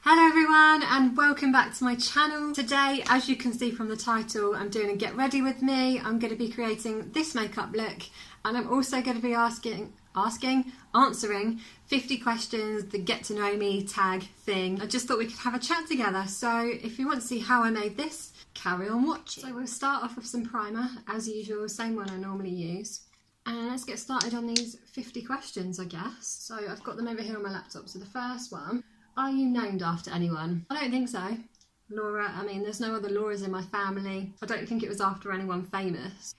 Hello everyone and welcome back to my channel. Today, as you can see from the title, I'm doing a get ready with me. I'm going to be creating this makeup look, and I'm also going to be answering 50 questions, the get to know me tag thing. I just thought we could have a chat together. So if you want to see how I made this, carry on watching. So we'll start off with some primer, as usual, same one I normally use. And let's get started on these 50 questions, I guess. So I've got them over here on my laptop. So the first one, are you named after anyone? I don't think so. Laura, I mean, there's no other Lauras in my family. I don't think it was after anyone famous.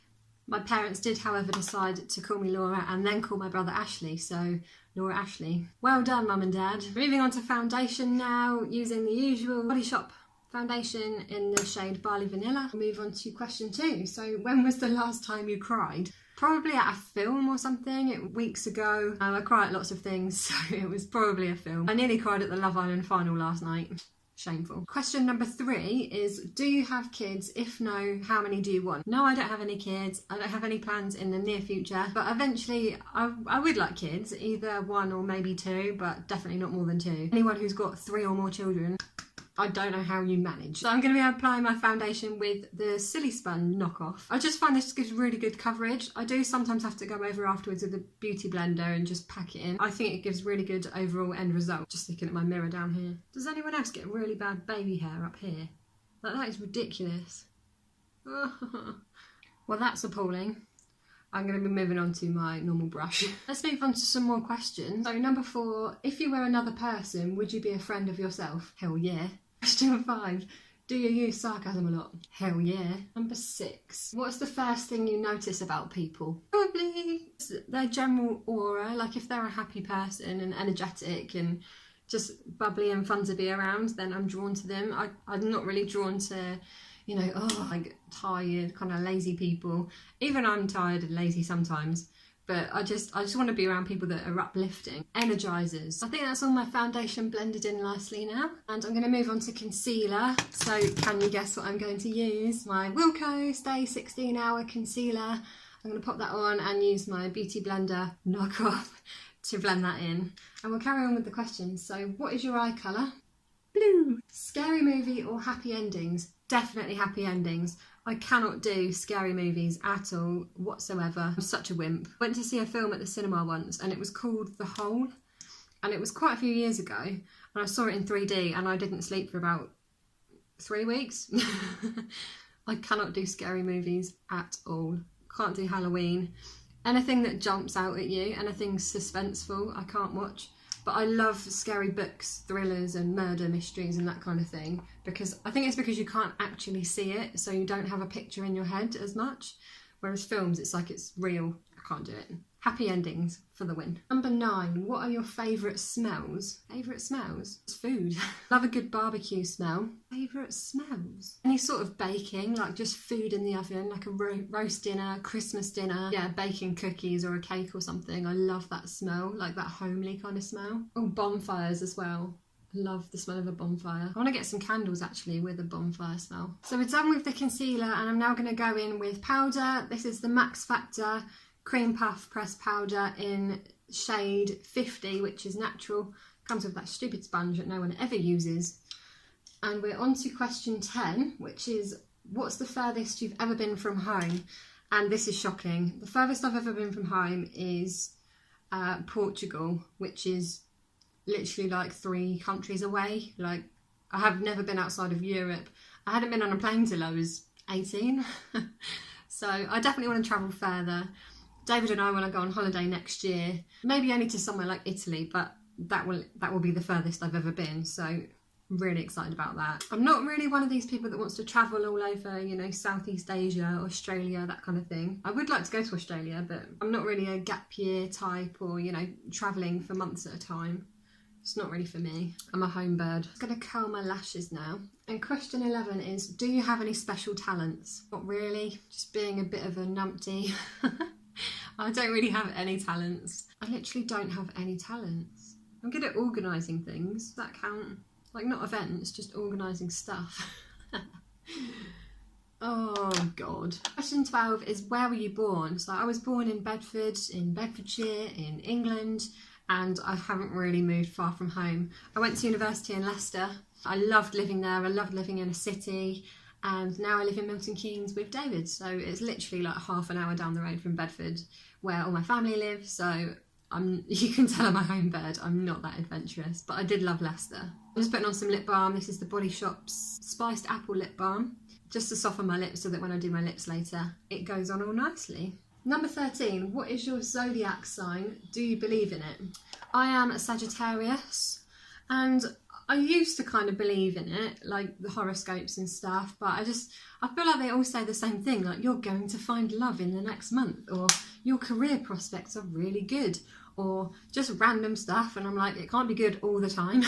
My parents did, however, decide to call me Laura and then call my brother Ashley, so Laura Ashley. Well done, Mum and Dad. Moving on to foundation now, using the usual Body Shop foundation in the shade Barley Vanilla. We'll move on to question 2. So when was the last time you cried? Probably at a film or something, weeks ago. I cry at lots of things, so it was probably a film. I nearly cried at the Love Island final last night. Shameful. Question number 3 is, do you have kids? If no, how many do you want? No, I don't have any kids. I don't have any plans in the near future, but eventually I would like kids, either 1 or maybe 2, but definitely not more than 2. Anyone who's got 3 or more children, I don't know how you manage. So I'm going to be applying my foundation with the Silly Spun knockoff. I just find this gives really good coverage. I do sometimes have to go over afterwards with a beauty blender and just pack it in. I think it gives really good overall end result. Just looking at my mirror down here. Does anyone else get really bad baby hair up here? Like, that is ridiculous. Well, that's appalling. I'm going to be moving on to my normal brush. Let's move on to some more questions. So number 4, if you were another person, would you be a friend of yourself? Hell yeah. Question 5, do you use sarcasm a lot? Hell yeah. Number 6, what's the first thing you notice about people? Probably their general aura, like if they're a happy person and energetic and just bubbly and fun to be around, then I'm drawn to them. I'm not really drawn to, you know, like tired, kind of lazy people. Even I'm tired and lazy sometimes. But I just want to be around people that are uplifting. Energizers. I think that's all my foundation blended in nicely now. And I'm going to move on to concealer. So can you guess what I'm going to use? My Wilko Stay 16 Hour Concealer. I'm going to pop that on and use my Beauty Blender knockoff to blend that in. And we'll carry on with the questions. So what is your eye colour? Blue. Scary movie or happy endings? Definitely happy endings. I cannot do scary movies at all whatsoever. I'm such a wimp. Went to see a film at the cinema once and it was called The Hole, and it was quite a few years ago, and I saw it in 3D and I didn't sleep for about 3 weeks. I cannot do scary movies at all. Can't do Halloween. Anything that jumps out at you, anything suspenseful, I can't watch. But I love scary books, thrillers and murder mysteries and that kind of thing, because I think it's because you can't actually see it, so you don't have a picture in your head as much. Whereas films, it's like it's real. I can't do it. Happy endings for the win. Number 9, what are your favourite smells? Favourite smells? It's food. Love a good barbecue smell. Favourite smells? Any sort of baking, like just food in the oven, like a roast dinner, Christmas dinner. Yeah, baking cookies or a cake or something. I love that smell, like that homely kind of smell. Oh, bonfires as well. Love the smell of a bonfire. I want to get some candles actually with a bonfire smell. So we're done with the concealer and I'm now going to go in with powder. This is the Max Factor Cream Puff Pressed Powder in shade 50, which is natural. Comes with that stupid sponge that no one ever uses. And we're on to question 10, which is, what's the furthest you've ever been from home? And this is shocking. The furthest I've ever been from home is Portugal, which is literally like 3 countries away. Like, I have never been outside of Europe. I hadn't been on a plane till I was 18. So I definitely want to travel further. David and I want to go on holiday next year, maybe only to somewhere like Italy, but that will be the furthest I've ever been, so I'm really excited about that. I'm not really one of these people that wants to travel all over, you know, Southeast Asia, Australia, that kind of thing. I would like to go to Australia, but I'm not really a gap year type or, you know, travelling for months at a time. It's not really for me. I'm a home bird. I'm going to curl my lashes now. And question 11 is, do you have any special talents? Not really, just being a bit of a numpty. I don't really have any talents. I literally don't have any talents. I'm good at organising things. Does that count? Like, not events, just organising stuff. Oh God. Question 12 is, where were you born? So I was born in Bedford, in Bedfordshire, in England, and I haven't really moved far from home. I went to university in Leicester. I loved living there. I loved living in a city, and now I live in Milton Keynes with David, so it's literally like half an hour down the road from Bedford, where all my family live. So you can tell I'm a home bird. I'm not that adventurous, but I did love Leicester. I'm just putting on some lip balm. This is the Body Shop's Spiced Apple Lip Balm, just to soften my lips so that when I do my lips later, it goes on all nicely. Number 13, what is your zodiac sign? Do you believe in it? I am a Sagittarius, and I used to kind of believe in it, like the horoscopes and stuff, but I feel like they all say the same thing, like you're going to find love in the next month, or your career prospects are really good, or just random stuff, and I'm like, it can't be good all the time.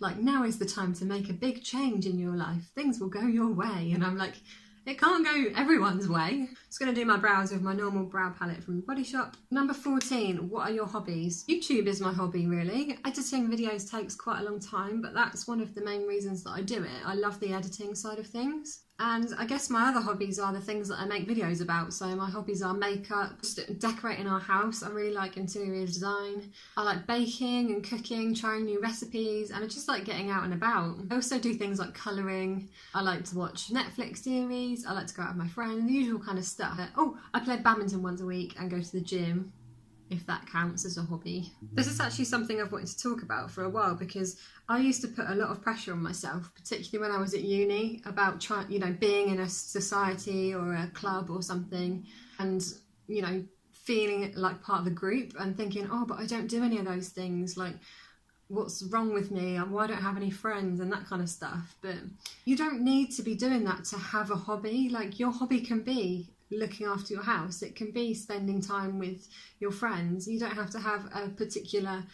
Like, now is the time to make a big change in your life. Things will go your way, and I'm like, it can't go everyone's way. Just going to do my brows with my normal brow palette from the Body Shop. Number 14, what are your hobbies? YouTube is my hobby, really. Editing videos takes quite a long time, but that's one of the main reasons that I do it. I love the editing side of things. And I guess my other hobbies are the things that I make videos about. So my hobbies are makeup, just decorating our house. I really like interior design. I like baking and cooking, trying new recipes, and I just like getting out and about. I also do things like colouring. I like to watch Netflix series. I like to go out with my friends, the usual kind of stuff. Oh, I play badminton once a week and go to the gym, if that counts as a hobby. This is actually something I've wanted to talk about for a while, because I used to put a lot of pressure on myself, particularly when I was at uni, about being in a society or a club or something, and, feeling like part of a group and thinking, oh, but I don't do any of those things. Like, what's wrong with me? And why don't I have any friends and that kind of stuff? But you don't need to be doing that to have a hobby. Like, your hobby can be looking after your house. It can be spending time with your friends. You don't have to have a particular,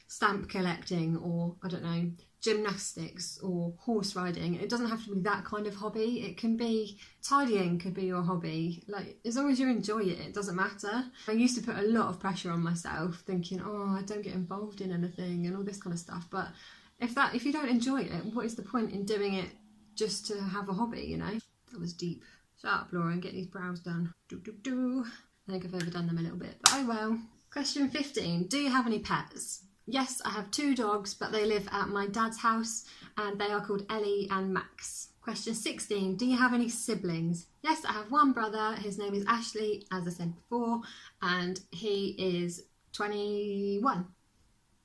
stamp collecting, or, I don't know, gymnastics or horse riding. It doesn't have to be that kind of hobby. It can be tidying, could be your hobby. Like, as long as you enjoy it, it doesn't matter. I used to put a lot of pressure on myself, thinking, oh, I don't get involved in anything and all this kind of stuff. But if you don't enjoy it, what is the point in doing it just to have a hobby? That was deep. Shut up, Laura, and get these brows done. I think I've overdone them a little bit, but oh well. Question 15. Do you have any pets? Yes, I have 2 dogs, but they live at my dad's house, and they are called Ellie and Max. Question 16. Do you have any siblings? Yes, I have 1 brother. His name is Ashley, as I said before, and he is 21.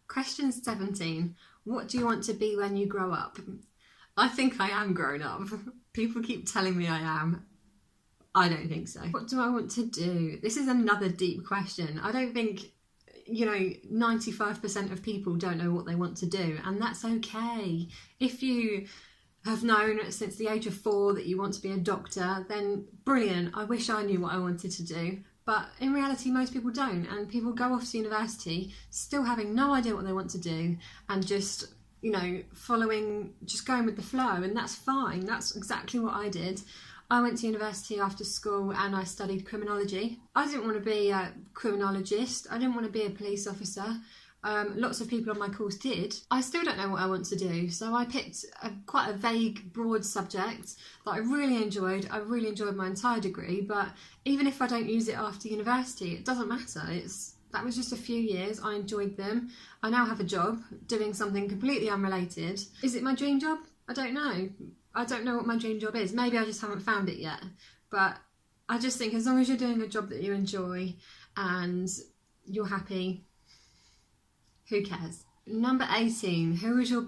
Question 17. What do you want to be when you grow up? I think I am grown up. People keep telling me I am. I don't think so. What do I want to do? This is another deep question. I don't think, 95% of people don't know what they want to do, and that's okay. If you have known since the age of 4 that you want to be a doctor, then brilliant. I wish I knew what I wanted to do. But in reality, most people don't, and people go off to university still having no idea what they want to do, and just going with the flow, and that's fine. That's exactly what I did. I went to university after school and I studied criminology. I didn't want to be a criminologist. I didn't want to be a police officer. Lots of people on my course did. I still don't know what I want to do, so I picked quite a vague, broad subject that I really enjoyed. I really enjoyed my entire degree, but even if I don't use it after university, it doesn't matter. That was just a few years. I enjoyed them. I now have a job doing something completely unrelated. Is it my dream job? I don't know. I don't know what my dream job is. Maybe I just haven't found it yet. But I just think as long as you're doing a job that you enjoy and you're happy, who cares? Number 18. Who was your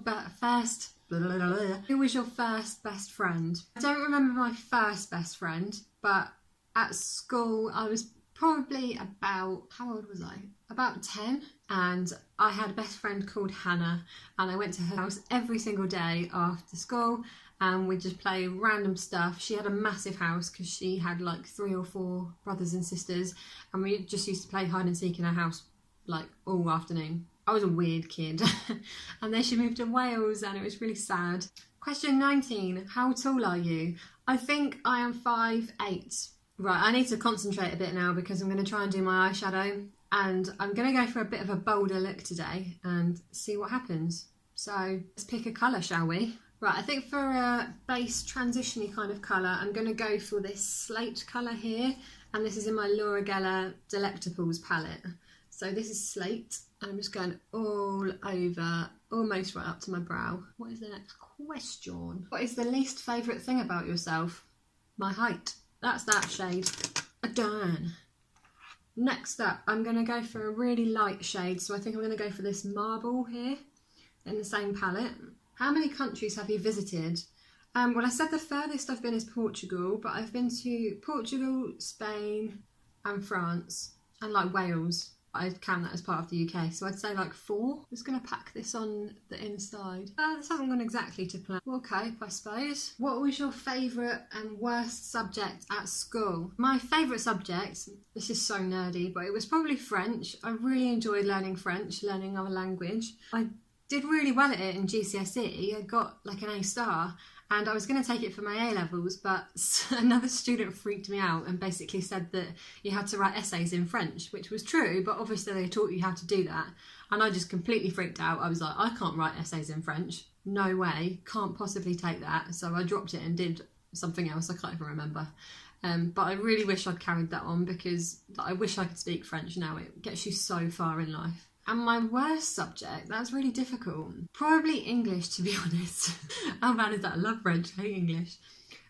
first best friend? I don't remember my first best friend, but at school I was probably about, how old was I? About 10, and I had a best friend called Hannah, and I went to her house every single day after school, and we'd just play random stuff. She had a massive house because she had like 3 or 4 brothers and sisters, and we just used to play hide and seek in her house like all afternoon. I was a weird kid. And then she moved to Wales and it was really sad. Question 19. How tall are you? I think I am 5'8". Right, I need to concentrate a bit now because I'm going to try and do my eyeshadow, and I'm going to go for a bit of a bolder look today and see what happens. So let's pick a colour, shall we? Right, I think for a base transition-y kind of colour, I'm going to go for this slate colour here, and this is in my Laura Geller Delectables palette. So this is slate, and I'm just going all over, almost right up to my brow. What is the next question? What is the least favourite thing about yourself? My height. That's that shade. Done. Next up, I'm going to go for a really light shade, so I think I'm going to go for this marble here in the same palette. How many countries have you visited? Well, I said the furthest I've been is Portugal, but I've been to Portugal, Spain and France, and like Wales. I count that as part of the UK, so I'd say like 4. Just going to pack this on the inside. This hasn't gone exactly to plan. Okay, I suppose. What was your favourite and worst subject at school? My favourite subject, this is so nerdy, but it was probably French. I really enjoyed learning French, learning another language. I did really well at it in GCSE. I got like an A star. And I was going to take it for my A-levels, but another student freaked me out and basically said that you had to write essays in French, which was true, but obviously they taught you how to do that. And I just completely freaked out. I was like, I can't write essays in French. No way. Can't possibly take that. So I dropped it and did something else. I can't even remember. But I really wish I'd carried that on, because I wish I could speak French now. It gets you so far in life. And my worst subject, that's really difficult. Probably English, to be honest. How bad is that? I love French, I hate English.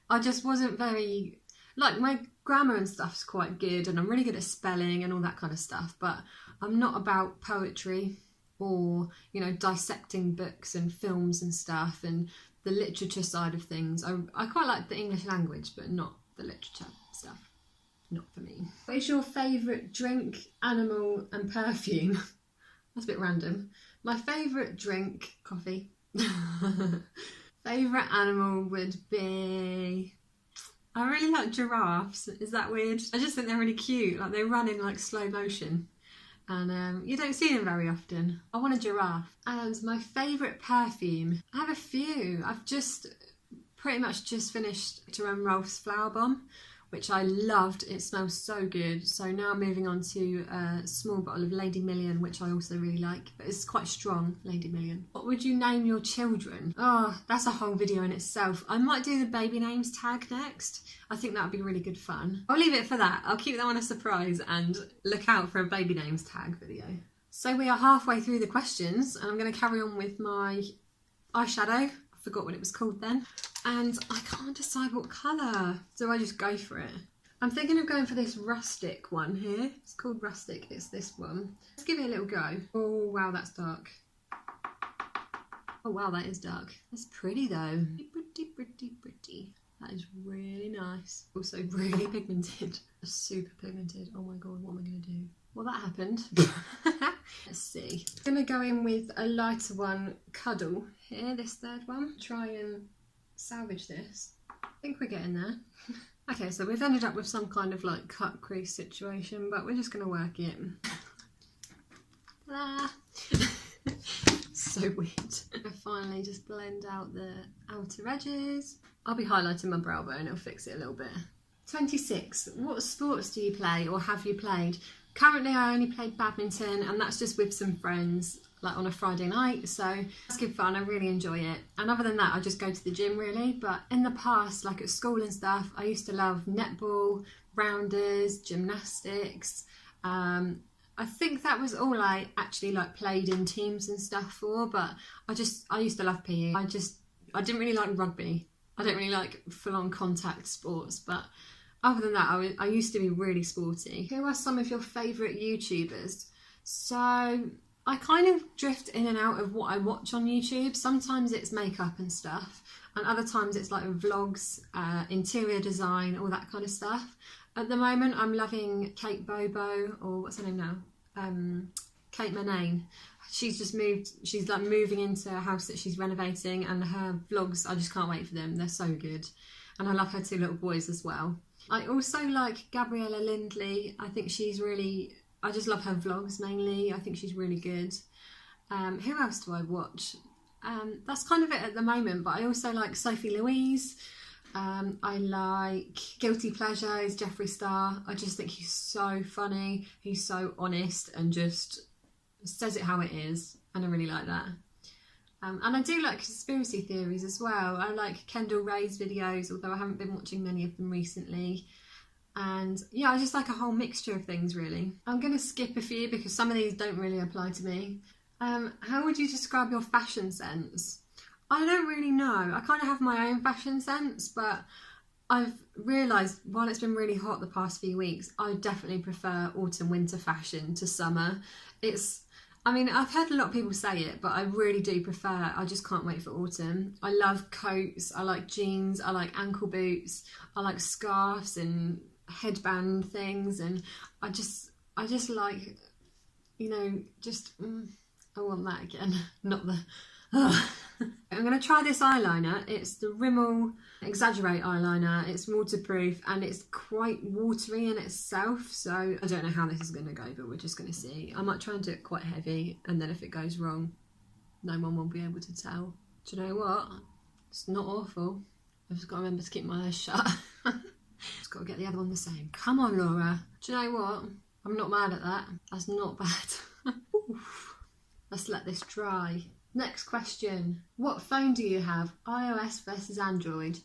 I just wasn't very, like, my grammar and stuff's quite good, and I'm really good at spelling and all that kind of stuff, but I'm not about poetry or, you know, dissecting books and films and stuff and the literature side of things. I quite like the English language, but not the literature stuff. Not for me. What is your favourite drink, animal and perfume? That's a bit random. My favourite drink, coffee. Favourite animal would be... I really like giraffes. Is that weird? I just think they're really cute. Like, they run in like slow motion. And you don't see them very often. I want a giraffe. And my favourite perfume. I have a few. I've just pretty much just finished Jerome Rolf's Flower Bomb, which I loved. It smells so good. So now I'm moving on to a small bottle of Lady Million, which I also really like, but it's quite strong, Lady Million. What would you name your children? Oh, that's a whole video in itself. I might do the baby names tag next. I think that would be really good fun. I'll leave it for that. I'll keep that one a surprise and look out for a baby names tag video. So we are halfway through the questions, and I'm going to carry on with my eyeshadow. I forgot what it was called then. And I can't decide what colour. So I just go for it. I'm thinking of going for this rustic one here. It's called Rustic. It's this one. Let's give it a little go. Oh, wow, that's dark. Oh, wow, that is dark. That's pretty, though. Pretty, pretty, pretty. That is really nice. Also really pigmented. Super pigmented. Oh, my God, what am I going to do? Well, that happened. Let's see. I'm going to go in with a lighter one, Cuddle, here, this third one. Try and salvage this. I think we're getting there. Okay, so we've ended up with some kind of like cut crease situation, but we're just going to work it. So weird. I finally just blend out the outer edges. I'll be highlighting my brow bone, it'll fix it a little bit. 26. What sports do you play or have you played? Currently I only played badminton, and that's just with some friends, like on a Friday night, so it's good fun. I really enjoy it. And other than that, I just go to the gym really. But in the past, like at school and stuff, I used to love netball, rounders, gymnastics. I think that was all I actually like played in teams and stuff for, but I used to love PE. I didn't really like rugby. I don't really like full-on contact sports, but other than that, I used to be really sporty. Who are some of your favourite YouTubers? So I kind of drift in and out of what I watch on YouTube. Sometimes it's makeup and stuff, and other times it's like vlogs, interior design, all that kind of stuff. At the moment, I'm loving Kate Bobo, or what's her name now? Kate Manane. She's just moved, she's like moving into a house that she's renovating, and her vlogs, I just can't wait for them. They're so good. And I love her 2 little boys as well. I also like Gabriella Lindley. I think she's really, I just love her vlogs mainly. I think she's really good. Who else do I watch? That's kind of it at the moment, but I also like Sophie Louise. I like Guilty Pleasure is Jeffree Star. I just think he's so funny. He's so honest and just says it how it is, and I really like that. And I do like conspiracy theories as well. I like Kendall Ray's videos, although I haven't been watching many of them recently. And yeah, I just like a whole mixture of things really. I'm going to skip a few because some of these don't really apply to me. How would you describe your fashion sense? I don't really know. I kind of have my own fashion sense, but I've realised while it's been really hot the past few weeks, I definitely prefer autumn winter fashion to summer. I mean, I've heard a lot of people say it, but I really do prefer, I just can't wait for autumn. I love coats, I like jeans, I like ankle boots, I like scarves and headband things, and I just like, you know, I want that again, not the... I'm going to try this eyeliner. It's the Rimmel Exaggerate eyeliner. It's waterproof and it's quite watery in itself, so I don't know how this is going to go, but we're just going to see. I might try and do it quite heavy, and then if it goes wrong, no one will be able to tell. Do you know what? It's not awful. I've just got to remember to keep my eyes shut. Just got to get the other one the same. Come on, Laura. Do you know what? I'm not mad at that. That's not bad. Let's let this dry. Next question. What phone do you have? iOS versus Android?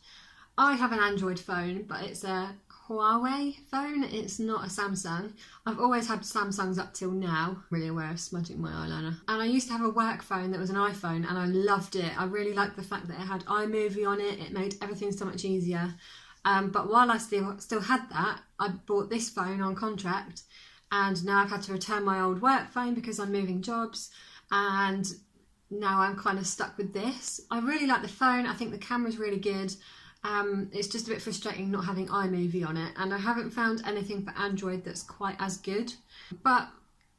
I have an Android phone, but it's a Huawei phone. It's not a Samsung. I've always had Samsungs up till now. I'm really aware of smudging my eyeliner. And I used to have a work phone that was an iPhone, and I loved it. I really liked the fact that it had iMovie on it. It made everything so much easier. But while I still had that, I bought this phone on contract, and now I've had to return my old work phone because I'm moving jobs, and now I'm kind of stuck with this. I really like the phone. I think the camera's really good. It's just a bit frustrating not having iMovie on it, and I haven't found anything for Android that's quite as good, but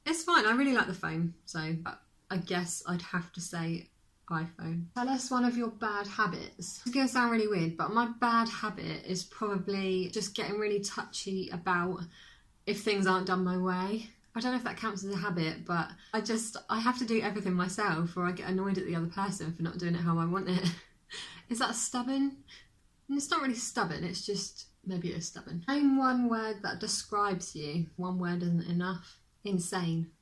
it's fine. I really like the phone, so I guess I'd have to say iPhone. Tell us one of your bad habits. It's going to sound really weird, but my bad habit is probably just getting really touchy about if things aren't done my way. I don't know if that counts as a habit, but I have to do everything myself, or I get annoyed at the other person for not doing it how I want it. Is that stubborn? And it's not really stubborn, it's just, maybe it is stubborn. Name one word that describes you. One word isn't enough. Insane.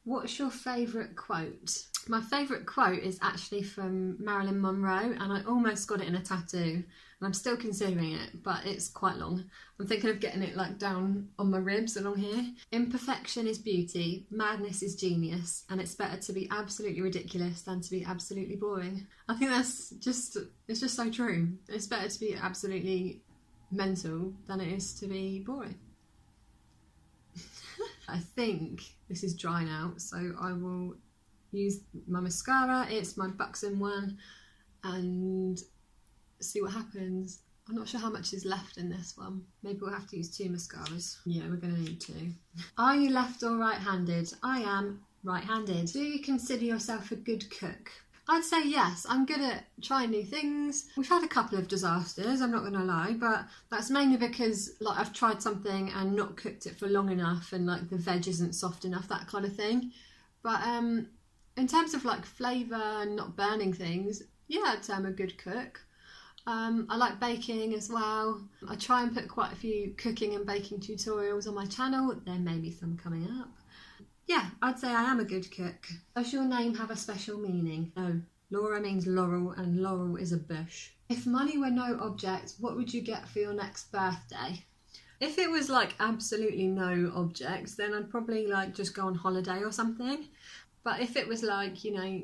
What's your favourite quote? My favourite quote is actually from Marilyn Monroe, and I almost got it in a tattoo, and I'm still considering it, but it's quite long. I'm thinking of getting it like down on my ribs along here. Imperfection is beauty, madness is genius, and it's better to be absolutely ridiculous than to be absolutely boring. I think it's just so true. It's better to be absolutely mental than it is to be boring. I think this is dry now, so I will use my mascara. It's my Buxom one, and see what happens. I'm not sure how much is left in this one. Maybe we'll have to use 2 mascaras. Yeah, we're going to need 2. Are you left or right-handed? I am right-handed. Do you consider yourself a good cook? I'd say yes. I'm good at trying new things. We've had a couple of disasters, I'm not going to lie, but that's mainly because like I've tried something and not cooked it for long enough, and like the veg isn't soft enough, that kind of thing. But in terms of like flavour and not burning things, yeah, I'd say I'm a good cook. I like baking as well. I try and put quite a few cooking and baking tutorials on my channel. There may be some coming up. Yeah, I'd say I am a good cook. Does your name have a special meaning? No. Laura means laurel, and laurel is a bush. If money were no object, what would you get for your next birthday? If it was like absolutely no objects, then I'd probably like just go on holiday or something. But if it was like, you know,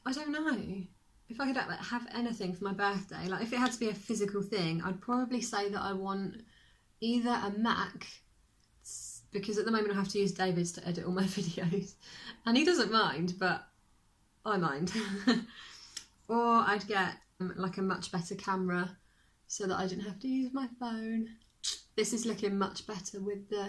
I don't know, if I could like have anything for my birthday, like if it had to be a physical thing, I'd probably say that I want either a Mac, because at the moment I have to use David's to edit all my videos, and he doesn't mind, but I mind. Or I'd get like a much better camera so that I didn't have to use my phone. This is looking much better with the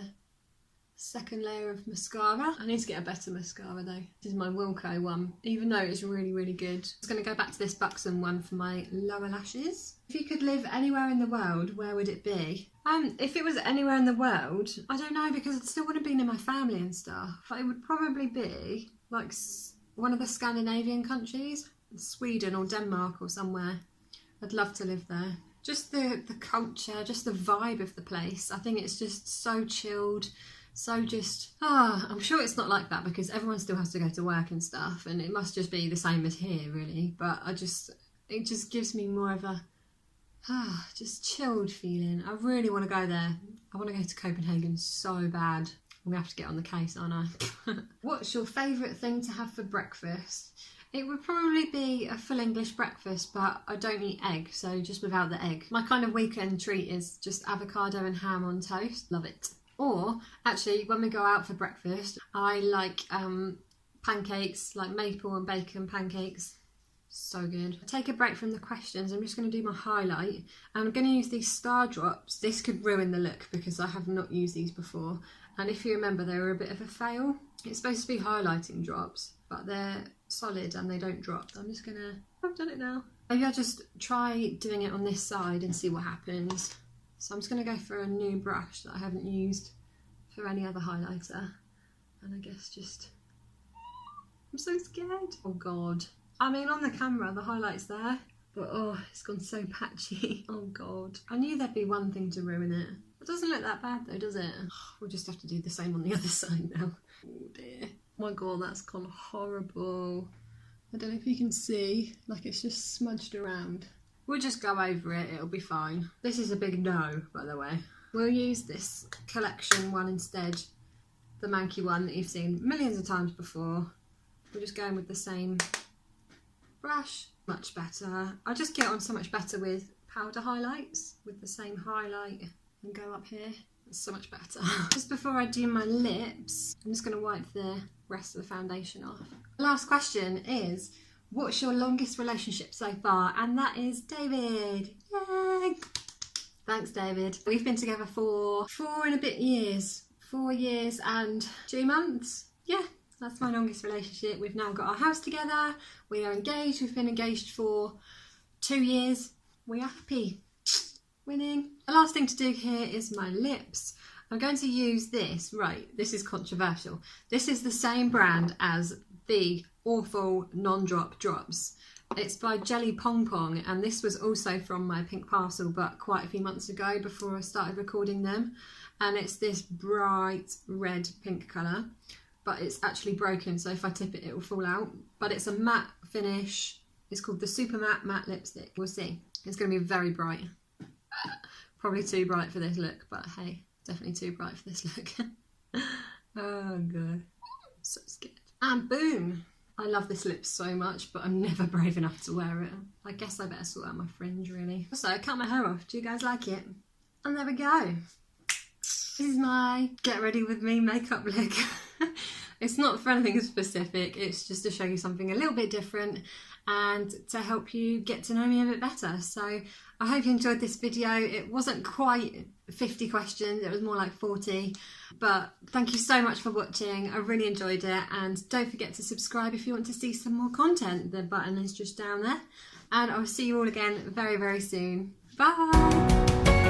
second layer of mascara. I need to get a better mascara though. This is my Wilko one, even though it's really, really good. I'm just going to go back to this Buxom one for my lower lashes. If you could live anywhere in the world, where would it be? If it was anywhere in the world, I don't know, because I'd still want to be near my family and stuff. But it would probably be like one of the Scandinavian countries, Sweden or Denmark or somewhere. I'd love to live there. Just the culture, just the vibe of the place. I think it's just so chilled. So just, I'm sure it's not like that because everyone still has to go to work and stuff, and it must just be the same as here really, but it just gives me more of a Just chilled feeling. I really want to go there. I want to go to Copenhagen so bad. I'm gonna have to get on the case, aren't I? What's your favourite thing to have for breakfast? It would probably be a full English breakfast, but I don't eat egg, so just without the egg. My kind of weekend treat is just avocado and ham on toast. Love it. Or, actually, when we go out for breakfast, I like pancakes, like maple and bacon pancakes. So good. Take a break from the questions. I'm just going to do my highlight. And I'm going to use these star drops. This could ruin the look because I have not used these before. And if you remember, they were a bit of a fail. It's supposed to be highlighting drops, but they're solid and they don't drop. So I'm just going to... I've done it now. Maybe I'll just try doing it on this side and see what happens. So I'm just going to go for a new brush that I haven't used for any other highlighter. And I guess just... I'm so scared. Oh, God. I mean, on the camera, the highlight's there, but oh, it's gone so patchy. Oh God. I knew there'd be one thing to ruin it. It doesn't look that bad though, does it? We'll just have to do the same on the other side now. Oh dear. Oh my God, that's gone horrible. I don't know if you can see, like it's just smudged around. We'll just go over it, it'll be fine. This is a big no, by the way. We'll use this collection one instead, the manky one that you've seen millions of times before. We're just going with the same brush. Much better. I just get on so much better with powder highlights, with the same highlight and go up here. It's so much better. Just before I do my lips, I'm just going to wipe the rest of the foundation off. Last question is, what's your longest relationship so far? And that is David. Yay! Thanks, David. We've been together for 4 and a bit years. 4 years and 2 months. Yeah. That's my longest relationship. We've now got our house together. We are engaged. We've been engaged for 2 years. We are happy. Winning. The last thing to do here is my lips. I'm going to use this. Right, this is controversial. This is the same brand as the awful non-drop drops. It's by Jelly Pong Pong, and this was also from my pink parcel, but quite a few months ago before I started recording them. And it's this bright red pink colour. But it's actually broken, so if I tip it, it will fall out. But it's a matte finish. It's called the Super Matte Lipstick. We'll see. It's going to be very bright. Probably too bright for this look, but hey, definitely too bright for this look. Oh, God. I'm so scared. And boom! I love this lip so much, but I'm never brave enough to wear it. I guess I better sort out my fringe, really. Also, I cut my hair off. Do you guys like it? And there we go. This is my get ready with me makeup look. It's not for anything specific, it's just to show you something a little bit different and to help you get to know me a bit better. So I hope you enjoyed this video. It wasn't quite 50 questions, it was more like 40. But thank you so much for watching, I really enjoyed it. And don't forget to subscribe if you want to see some more content. The button is just down there. And I'll see you all again very, very soon. Bye!